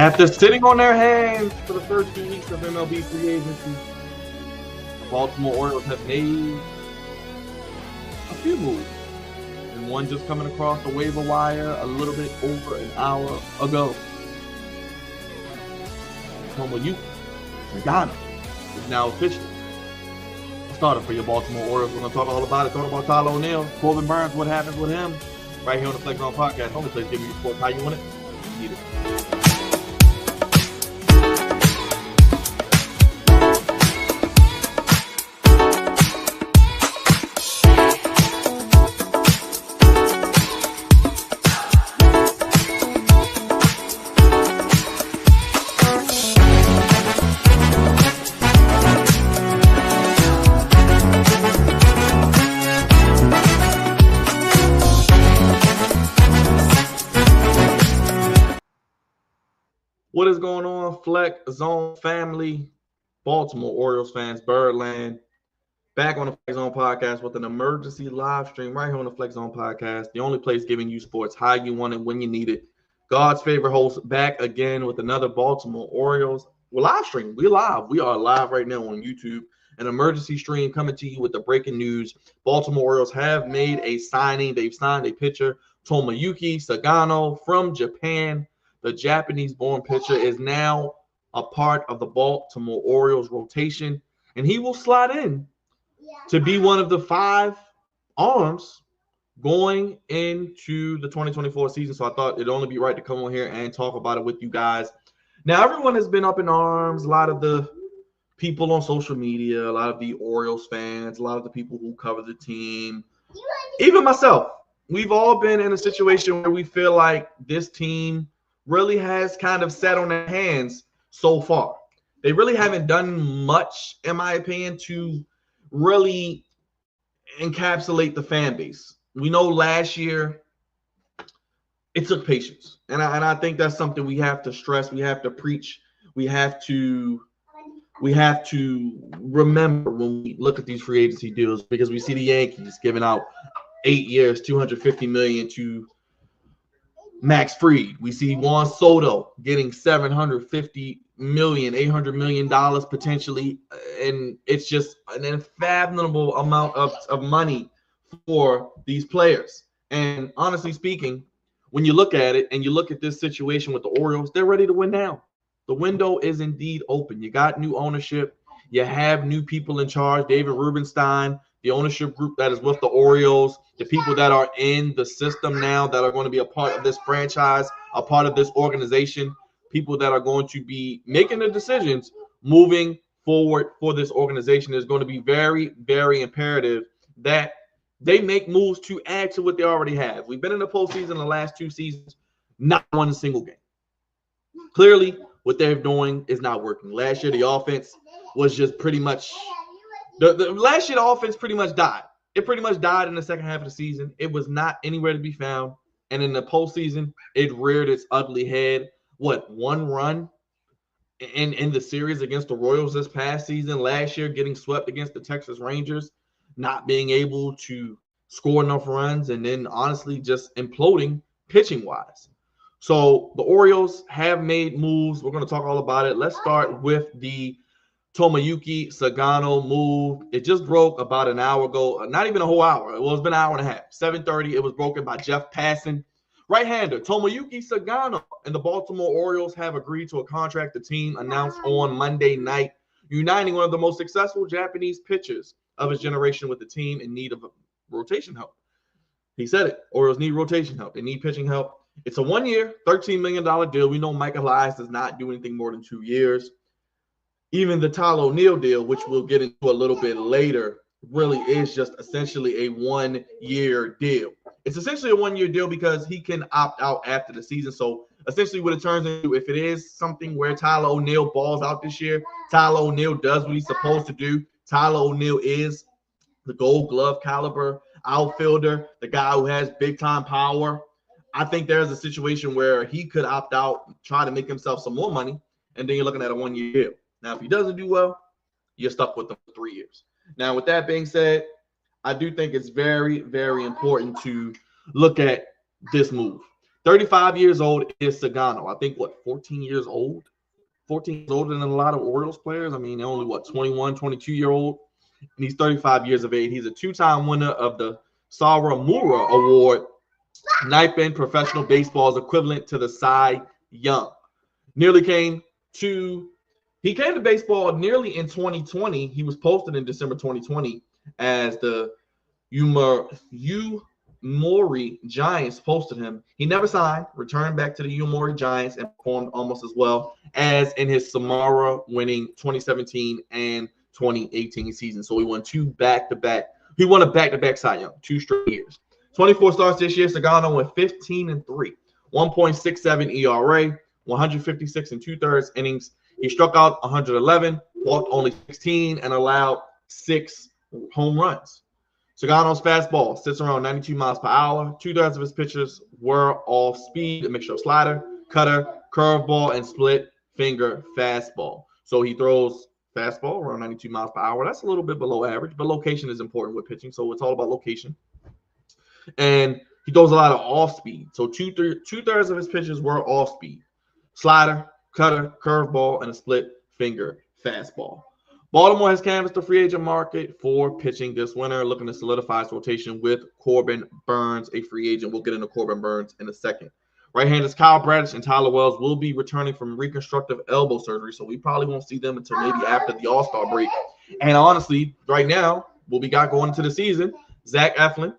After sitting on their hands for the first 2 weeks of MLB free agency, the Baltimore Orioles have made a few moves. And one just coming across the waiver wire a little bit over an hour ago. Tomoyuki Sugano is now officially a starter for your Baltimore Orioles. We're going to talk all about it. Talk about Tyler O'Neill, Corbin Burns, what happens with him, right here on the Flex On Podcast. Only place giving you sports how you want it. You need it. What is going on, Flex Zone family, Baltimore Orioles fans, Birdland? Back on the Flex Zone Podcast with an emergency live stream right here on the Flex Zone Podcast, the only place giving you sports how you want it, when you need it. God's favorite host back again with another Baltimore Orioles. We're live streaming. We're live. We are live right now on YouTube. An emergency stream coming to you with the breaking news. Baltimore Orioles have made a signing. They've signed a pitcher, Tomoyuki Sugano from Japan. The Japanese-born pitcher is now a part of the Baltimore Orioles rotation, and he will slide in to be one of the 5 arms going into the 2024 season. So I thought it'd only be right to come on here and talk about it with you guys. Now, everyone has been up in arms. A lot of the people on social media, a lot of the Orioles fans, a lot of the people who cover the team, even myself. We've all been in a situation where we feel like this team really has kind of sat on their hands so far. They really haven't done much, in my opinion, to really encapsulate the fan base. We know last year it took patience. And I think that's something we have to stress. We have to preach. We have to remember when we look at these free agency deals, because we see the Yankees giving out 8 years, $250 million to Max Fried. We see Juan Soto getting $750 million, $800 million potentially, and it's just an unfathomable amount of money for these players. And honestly speaking, when you look at it and you look at this situation with the Orioles, they're ready to win now. The window is indeed open. You got new ownership. You have new people in charge. David Rubenstein, the ownership group that is with the Orioles, the people that are in the system now that are going to be a part of this franchise, a part of this organization, people that are going to be making the decisions moving forward for this organization. Is going to be very, very imperative that they make moves to add to what they already have. We've been in the postseason the last 2 seasons, not won a single game. Clearly, what they're doing is not working. Last year, the offense was just pretty much last year, the offense pretty much died. It pretty much died in the second half of the season. It was not anywhere to be found. And in the postseason, it reared its ugly head. One run in the series against the Royals this past season. Last year, getting swept against the Texas Rangers, not being able to score enough runs, and then honestly just imploding pitching-wise. So the Orioles have made moves. We're going to talk all about it. Let's start with the Tomoyuki Sugano move. It just broke about an hour ago. Not even a whole hour. Well, it's been an hour and a half. 7:30. It was broken by Jeff Passan. Right-hander Tomoyuki Sugano and the Baltimore Orioles have agreed to a contract the team announced on Monday night, uniting one of the most successful Japanese pitchers of his generation with the team in need of rotation help. He said it. Orioles need rotation help. They need pitching help. It's a 1-year, $13 million deal. We know Mike Elias does not do anything more than 2 years. Even the Tyler O'Neill deal, which we'll get into a little bit later, really is just essentially a 1-year deal. It's essentially a 1-year deal because he can opt out after the season. So essentially what it turns into, if it is something where Tyler O'Neill balls out this year, Tyler O'Neill does what he's supposed to do. Tyler O'Neill is the Gold Glove caliber outfielder, the guy who has big-time power. I think there's a situation where he could opt out, try to make himself some more money, and then you're looking at a 1-year deal. Now, if he doesn't do well, you're stuck with him for 3 years. Now, with that being said, I do think it's very, very important to look at this move. 35 years old is Sugano. I think, 14 years old? 14 years older than a lot of Orioles players. I mean, they're only, 21, 22-year-old. And he's 35 years of age. He's a two-time winner of the Saramura Award, ninth in professional baseball's equivalent to the Cy Young. He came to baseball nearly in 2020. He was posted in December 2020 as the Yomiuri Giants posted him. He never signed, returned back to the Yomiuri Giants, and performed almost as well as in his Samara winning 2017 and 2018 season. So he won two back-to-back. He won a back-to-back Cy Young, 2 straight years. 24 starts this year. Sugano went 15-3, 1.67 ERA, 156 and 2/3 innings. He struck out 111, walked only 16, and allowed 6 home runs. Sugano's fastball sits around 92 miles per hour. 2/3 of his pitches were off speed, a mixture of slider, cutter, curveball, and split finger fastball. So he throws fastball around 92 miles per hour. That's a little bit below average, but location is important with pitching, so it's all about location. And he throws a lot of off speed. So two-thirds of his pitches were off speed. Slider, cutter, curveball, and a split finger fastball. Baltimore has canvassed the free agent market for pitching this winter, looking to solidify its rotation with Corbin Burns, a free agent. We'll get into Corbin Burns in a second. Right-handers Kyle Bradish and Tyler Wells will be returning from reconstructive elbow surgery, so we probably won't see them until maybe after the All-Star break. And honestly, right now, what we got going into the season, Zach Eflin,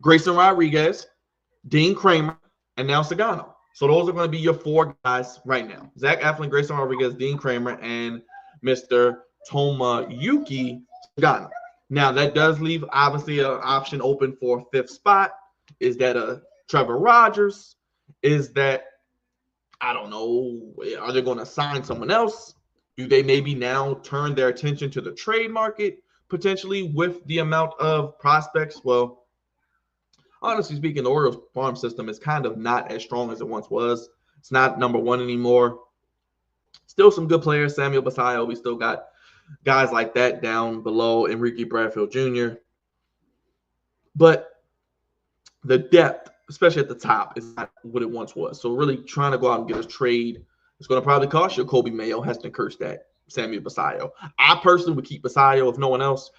Grayson Rodriguez, Dean Kramer, and now Sugano. So those are going to be your 4 guys right now. Zach Eflin, Grayson Rodriguez, Dean Kramer, and Mr. Tomoyuki Sugano. Now, that does leave, obviously, an option open for a 5th spot. Is that Trevor Rogers? Is that, I don't know, are they going to sign someone else? Do they maybe now turn their attention to the trade market, potentially, with the amount of prospects? Well, honestly speaking, the Orioles farm system is kind of not as strong as it once was. It's not number 1 anymore. Still some good players. Samuel Basayo, we still got guys like that down below. Enrique Bradfield Jr. But the depth, especially at the top, is not what it once was. So really trying to go out and get a trade, it's going to probably cost you Kobe Mayo, Heston Kjerstad, Samuel Basayo. I personally would keep Basayo if no one else.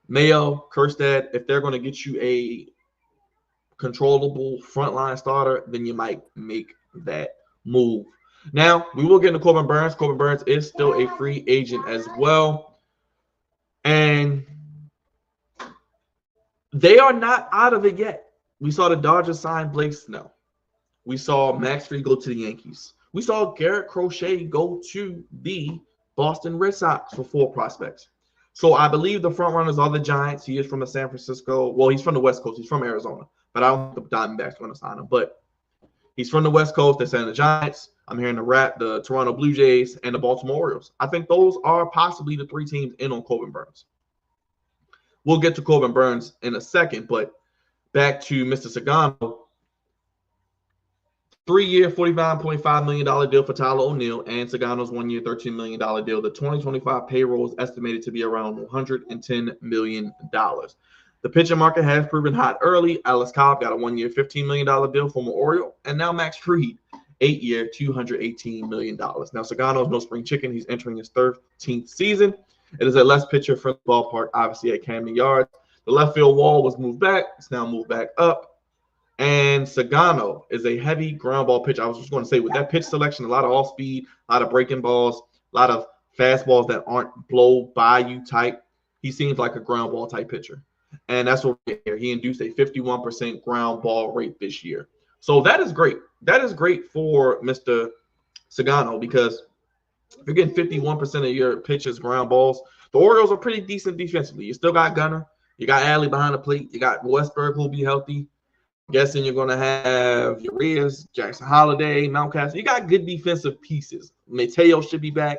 Mayo, Kjerstad, if they're going to get you a controllable frontline starter, then you might make that move. Now, we will get into Corbin Burns. Corbin Burns is still a free agent as well. And they are not out of it yet. We saw the Dodgers sign Blake Snell. We saw Max Fried go to the Yankees. We saw Garrett Crochet go to the Boston Red Sox for 4 prospects. So I believe the front runners are the Giants. He is from the San Francisco. Well, he's from the West Coast. He's from Arizona. But I don't think the Diamondbacks are going to sign him. But he's from the West Coast. They're saying the Giants. I'm hearing the Toronto Blue Jays, and the Baltimore Orioles. I think those are possibly the 3 teams in on Corbin Burns. We'll get to Corbin Burns in a second, but back to Mr. Sugano. 3-year, $49.5 million deal for Tyler O'Neill, and Sugano's 1-year, $13 million deal. The 2025 payroll is estimated to be around $110 million. The pitching market has proven hot early. Alex Cobb got a 1-year, $15 million deal from an Oriole, and now Max Fried, 8-year, $218 million. Now, Sugano is no spring chicken. He's entering his 13th season. It is a less pitcher-friendly ballpark, obviously, at Camden Yards. The left field wall was moved back. It's now moved back up. And Sugano is a heavy ground ball pitcher. I was just going to say, with that pitch selection, a lot of off-speed, a lot of breaking balls, a lot of fastballs that aren't blow-by-you type. He seems like a ground ball type pitcher. And that's what we're here. He induced a 51% ground ball rate this year. So that is great. That is great for Mr. Sugano, because if you're getting 51% of your pitches ground balls, the Orioles are pretty decent defensively. You still got Gunnar. You got Alley behind the plate. You got Westberg, who'll be healthy. I'm guessing you're going to have Urias, Jackson Holiday, Mountcastle. You got good defensive pieces. Mateo should be back.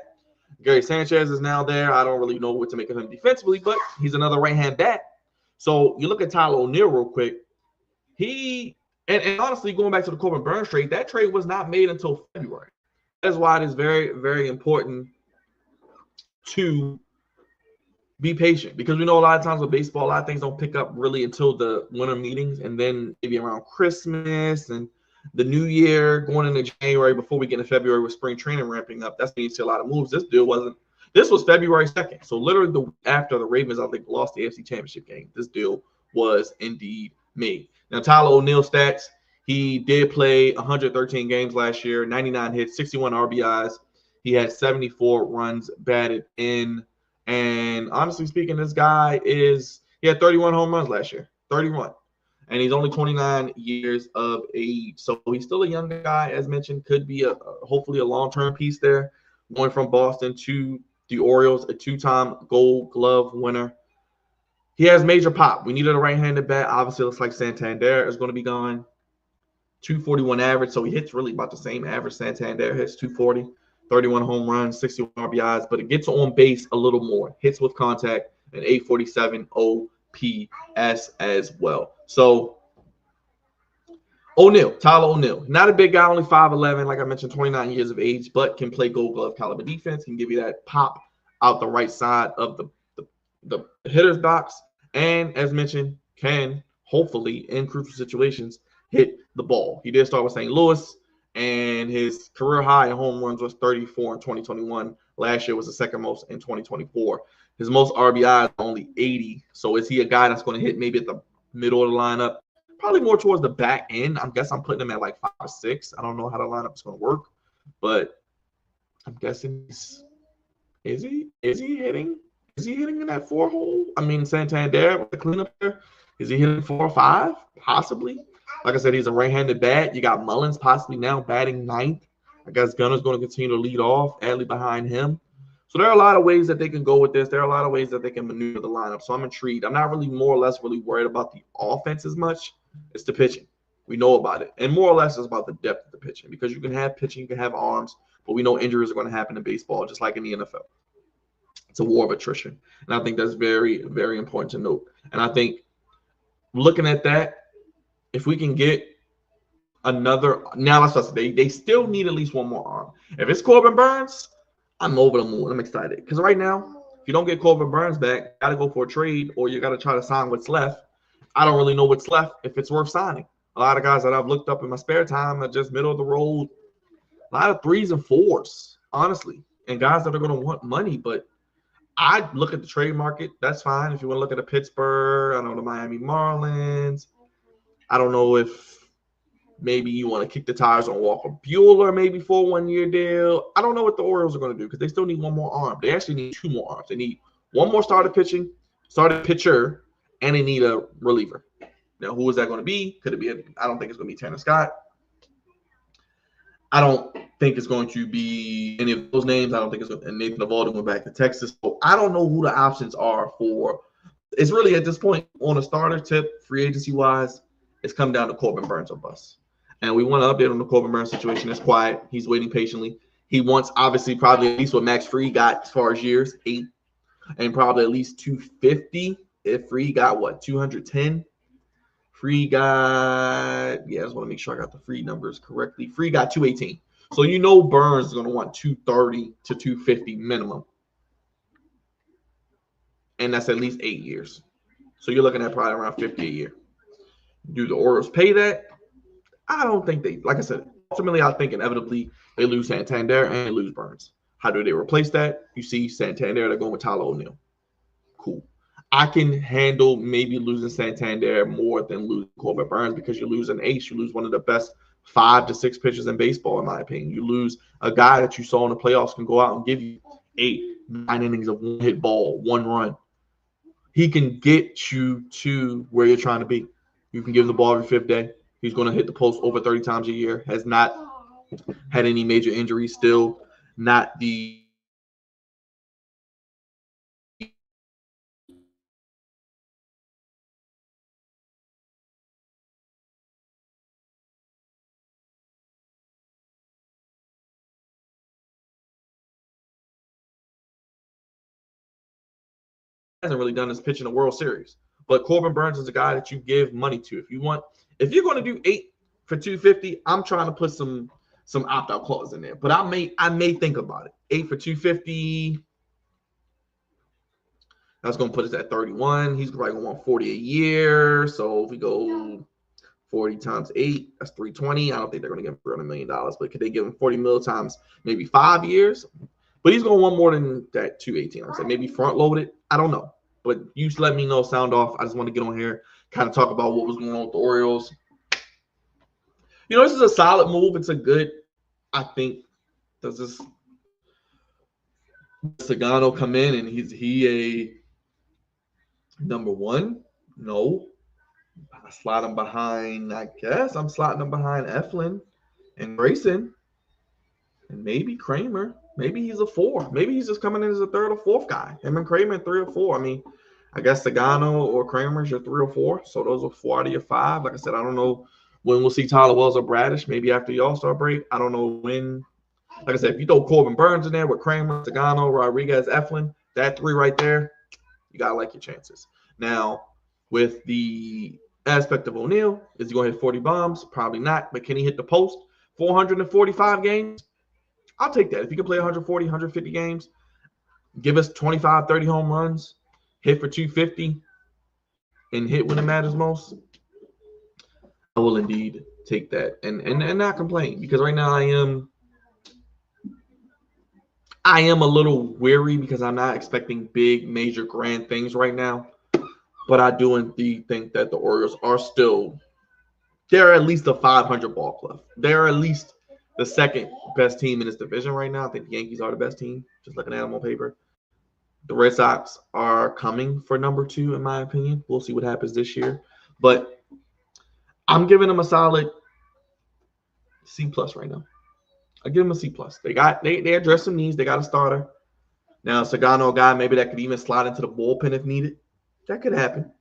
Gary Sanchez is now there. I don't really know what to make of him defensively, but he's another right-hand bat. So you look at Tyler O'Neill real quick. And honestly, going back to the Corbin Burns trade, that trade was not made until February. That is why it is very, very important to be patient, because we know a lot of times with baseball, a lot of things don't pick up really until the winter meetings, and then maybe around Christmas. And the new year going into January before we get into February with spring training ramping up. That's when you see a lot of moves. This deal wasn't. This was February 2nd. So literally the after the Ravens, I think, lost the AFC Championship game. This deal was indeed made. Now, Tyler O'Neill stats. He did play 113 games last year, 99 hits, 61 RBIs. He had 74 runs batted in. And honestly speaking, this guy he had 31 home runs last year. 31. And he's only 29 years of age. So he's still a young guy, as mentioned. Could be hopefully a long-term piece there. Going from Boston to the Orioles, a two-time Gold Glove winner. He has major pop. We needed a right-handed bat. Obviously, it looks like Santander is going to be gone. 241 average, so he hits really about the same average. Santander hits 240, 31 home runs, 61 RBIs, but it gets on base a little more. Hits with contact, and 847 OPS as well. So Tyler O'Neill, not a big guy, only 5'11", like I mentioned, 29 years of age, but can play Gold Glove caliber defense, can give you that pop out the right side of the hitter's box, and as mentioned, can hopefully in crucial situations hit the ball. He did start with St. Louis, and his career high in home runs was 34 in 2021. Last year was the second most in 2024. His most RBIs only 80. So is he a guy that's going to hit maybe at the middle of the lineup? Probably more towards the back end. I guess I'm putting him at like 5 or 6. I don't know how the lineup is going to work, but I'm guessing is he hitting? Is he hitting in that 4 hole? I mean, Santander with the cleanup there. Is he hitting 4 or 5? Possibly. Like I said, he's a right-handed bat. You got Mullins possibly now batting 9th. I guess Gunner's going to continue to lead off, Adley behind him. So there are a lot of ways that they can go with this. There are a lot of ways that they can maneuver the lineup. So I'm intrigued. I'm not really more or less really worried about the offense as much. It's the pitching. We know about it. And more or less it's about the depth of the pitching, because you can have pitching, you can have arms, but we know injuries are going to happen in baseball, just like in the NFL. It's a war of attrition. And I think that's very, very important to note. And I think looking at that, if we can get another, now let's just say they still need at least one more arm. If it's Corbin Burns, I'm over the moon. I'm excited. Because right now, if you don't get Corbin Burns back, you got to go for a trade, or you got to try to sign what's left. I don't really know what's left, if it's worth signing. A lot of guys that I've looked up in my spare time are just middle of the road. A lot of 3s and 4s, honestly. And guys that are going to want money. But I look at the trade market. That's fine. If you want to look at the Pittsburgh, I don't know, the Miami Marlins. I don't know if maybe you want to kick the tires on Walker Buehler maybe for a 1-year deal. I don't know what the Orioles are going to do, because they still need one more arm. They actually need 2 more arms. They need one more starter pitcher, and they need a reliever. Now, who is that going to be? Could it be? I don't think it's going to be Tanner Scott. I don't think it's going to be any of those names. I don't think it's going to, and Nathan Eovaldi went back to Texas. So I don't know who the options are for. It's really at this point on a starter tip, free agency wise, it's come down to Corbin Burns or bust. And we want to update on the Corbin Burns situation. It's quiet. He's waiting patiently. He wants, obviously, probably at least what Max Fried got as far as years, 8, and probably at least 250. If Fried got, what, 210? Fried got, I just want to make sure I got the Fried numbers correctly. Fried got 218. So you know Burns is going to want 230 to 250 minimum. And that's at least 8 years. So you're looking at probably around 50 a year. Do the Orioles pay that? I don't think they, like I said, ultimately I think inevitably they lose Santander and they lose Burns. How do they replace that? You see Santander, they're going with Tyler O'Neill. Cool. I can handle maybe losing Santander more than losing Corbin Burns, because you lose an ace. You lose one of the best 5 to 6 pitchers in baseball, in my opinion. You lose a guy that you saw in the playoffs can go out and give you 8, 9 innings of 1-hit ball, 1 run. He can get you to where you're trying to be. You can give him the ball every 5th day. He's going to hit the post over 30 times a year. Has not had any major injuries. Still not the hasn't really done this pitch in the World Series. But Corbin Burns is a guy that you give money to. If you're going to do 8 for 250, I'm trying to put some opt-out clause in there. But I may think about it. 8 for 250. That's going to put us at 31. He's probably going to want 40 a year. So if we go 40 times 8, that's 320. I don't think they're going to give him $300 million, but could they give him 40 mil times maybe 5 years? But he's going to want more than that 218. I said maybe front loaded. I don't know. But you just let me know, sound off. I just want to get on here, kind of talk about what was going on with the Orioles. You know, this is a solid move. It's a good, I think, does this Sugano come in and he a number one? No. I slide him behind, I guess. I'm slotting him behind Eflin and Grayson. And maybe Kramer. Maybe he's a 4. Maybe he's just coming in as a 3rd or 4th guy. Him and Kramer 3 or 4. I mean, I guess Sugano or Kramer's your 3 or 4. So those are 4 out of your 5. Like I said, I don't know when we'll see Tyler Wells or Bradish. Maybe after the All-Star break. I don't know when. Like I said, if you throw Corbin Burns in there with Kramer, Sugano, Rodriguez, Eflin, that 3 right there, you got to like your chances. Now, with the aspect of O'Neal, is he going to hit 40 bombs? Probably not. But can he hit the post? 445 games? I'll take that. If he can play 140, 150 games, give us 25, 30 home runs, hit for 250, and hit when it matters most, I will indeed take that and not complain, because right now I am a little weary because I'm not expecting big, major, grand things right now. But I do indeed think that the Orioles are still – they're at least a 500 ball club. They're at least the 2nd best team in this division right now. I think the Yankees are the best team, just looking at them on paper. The Red Sox are coming for number 2, in my opinion. We'll see what happens this year. But I'm giving them a solid C+ right now. I give them a C+. They address some needs. They got a starter. Now, Sugano, a guy maybe that could even slide into the bullpen if needed. That could happen.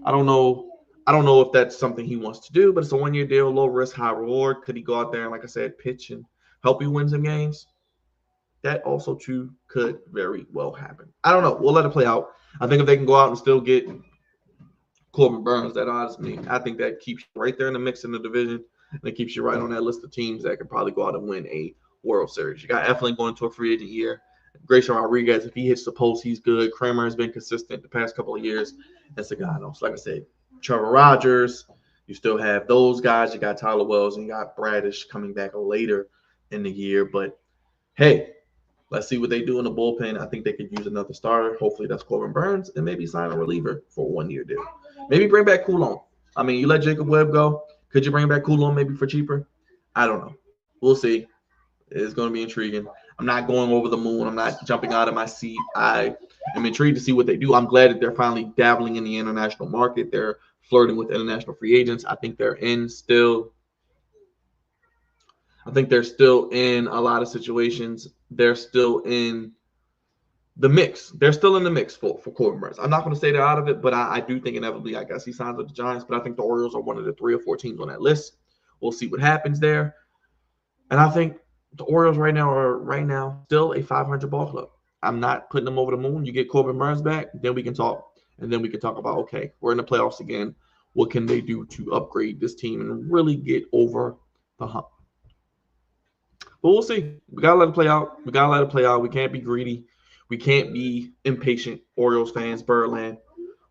I don't know if that's something he wants to do, but it's a 1-year deal, low risk, high reward. Could he go out there and, like I said, pitch and help you win some games? That also, too, could very well happen. I don't know. We'll let it play out. I think if they can go out and still get Corbin Burns, that odds me. I think that keeps you right there in the mix in the division, and it keeps you right on that list of teams that could probably go out and win a World Series. You got Eflin going to a free agent year. Grayson Rodriguez, if he hits the post, he's good. Kramer has been consistent the past couple of years. And Sugano. So like I said, Trevor Rogers, you still have those guys. You got Tyler Wells and you got Bradish coming back later in the year. But, hey, let's see what they do in the bullpen. I think they could use another starter. Hopefully that's Corbin Burns, and maybe sign a reliever for a 1-year deal. Maybe bring back Coulomb. I mean, you let Jacob Webb go. Could you bring back Coulomb maybe for cheaper? I don't know. We'll see. It's going to be intriguing. I'm not going over the moon. I'm not jumping out of my seat. I am intrigued to see what they do. I'm glad that they're finally dabbling in the international market. They're flirting with international free agents. I think they're still in a lot of situations. They're still in the mix. They're still in the mix for Corbin Burns. I'm not going to say they're out of it, but I do think inevitably, I guess he signs with the Giants. But I think the Orioles are one of the 3 or 4 teams on that list. We'll see what happens there. And I think the Orioles right now are still a 500 ball club. I'm not putting them over the moon. You get Corbin Burns back, then we can talk. And then we can talk about, okay, we're in the playoffs again. What can they do to upgrade this team and really get over the hump? But we'll see. We got to let it play out. We can't be greedy. We can't be impatient, Orioles fans, Birdland.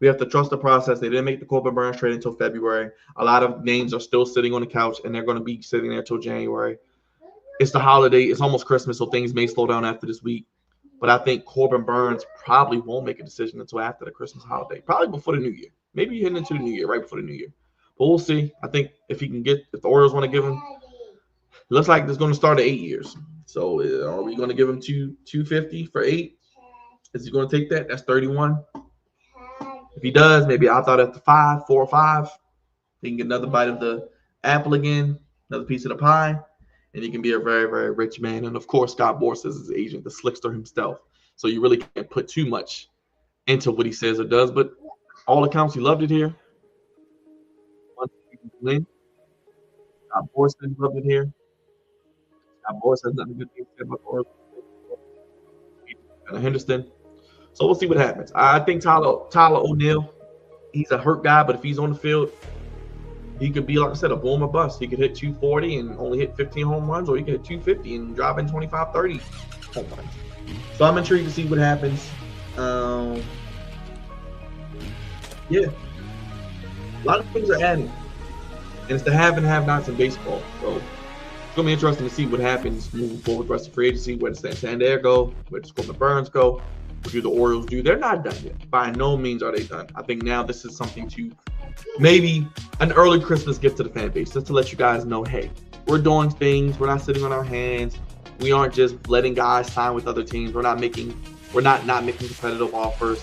We have to trust the process. They didn't make the Corbin Burns trade until February. A lot of names are still sitting on the couch, and they're going to be sitting there until January. It's the holiday. It's almost Christmas, so things may slow down after this week. But I think Corbin Burns probably won't make a decision until after the Christmas holiday, probably before the New Year. Maybe heading into the New Year, right before the New Year. But we'll see. I think if the Orioles want to give him, it looks like it's going to start at 8 years. So are we going to give him 250 for 8? Is he going to take that? That's 31. If he does, maybe opt out at the 4 or 5. He can get another bite of the apple again, another piece of the pie. And he can be a very, very rich man. And, of course, Scott Boras is his agent, the slickster himself. So you really can't put too much into what he says or does. But all accounts, he loved it here. Win. Scott Boras loved it here. Scott Boras has nothing good to say about Orioles. Henderson. So we'll see what happens. I think Tyler O'Neal, he's a hurt guy, but if he's on the field, he could be, like I said, a boom or bust. He could hit 240 and only hit 15 home runs, or he could hit 250 and drop in 25, 30 home runs. So I'm intrigued to see what happens. Yeah. A lot of things are adding. And it's the have and have-nots in baseball. So it's going to be interesting to see what happens moving forward with the rest of free agency. Where does Santander go? Where does Corbin Burns go? What do the Orioles do? They're not done yet. By no means are they done. I think now this is something to maybe an early Christmas gift to the fan base, just to let you guys know, hey, we're doing things. We're not sitting on our hands. We aren't just letting guys sign with other teams. We're not making competitive offers.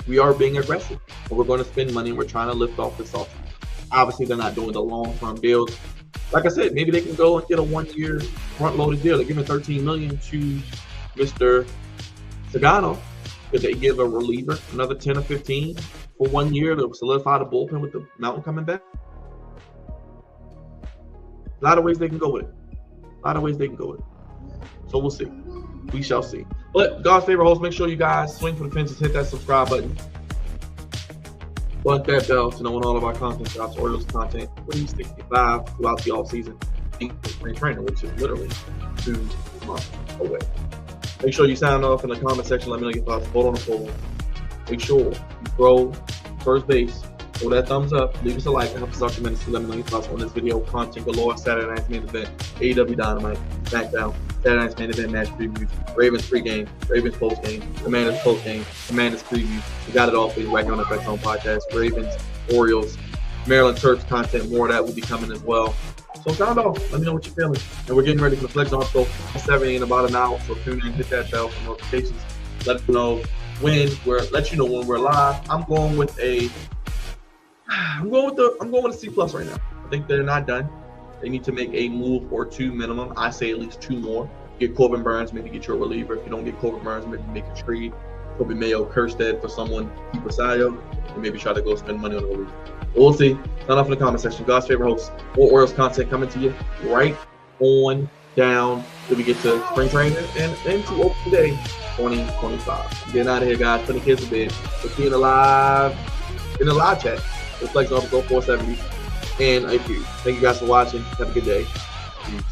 We are being aggressive. And we're going to spend money, and we're trying to lift off this offseason. Obviously, they're not doing the long-term deals. Like I said, maybe they can go and get a 1-year front-loaded deal. They're giving $13 million to Mr. Sugano. Could they give a reliever another 10 or 15 for 1 year to solidify the bullpen with the mountain coming back? A lot of ways they can go with it. So we'll see. We shall see. But God's favorite host, make sure you guys swing for the fences, hit that subscribe button, button that bell to know when all of our content drops. Orioles content 365 throughout the offseason. Spring training, which is literally 2 months away. Make sure you sign off in the comment section. Let me know your thoughts. Vote on the poll. Make sure you throw first base. Throw that thumbs up. Leave us a like. It helps us out tremendously. Let me know your thoughts on this video. Content galore. Saturday night's main event. AEW Dynamite. SmackDown. Saturday night's main event match previews. Ravens pregame. Ravens postgame. Commanders postgame. Commanders preview. We got it all for you right here on the FX Home Podcast. Ravens, Orioles, Maryland Terps content. More of that will be coming as well. So sound off. Let me know what you're feeling. And we're getting ready for the Flex On Show 7 in about an hour. So tune in, hit that bell for notifications. Let you know when we're live. I'm going with a C+ right now. I think they're not done. They need to make a move or two minimum. I say at least 2 more. Get Corbin Burns, maybe get your reliever. If you don't get Corbin Burns, maybe make a trade. Corbin Mayo, Kerstead for someone, keep Sayo, and maybe try to go spend money on the reliever. We'll see. Sign off in the comment section. God's favorite host. More Orioles content coming to you right on down till we get to spring training and into open day 2025. Getting out of here, guys. Putting the kids to bed. We'll see you in the live chat. Reflection Office 470 and a few. Thank you guys for watching. Have a good day. Peace.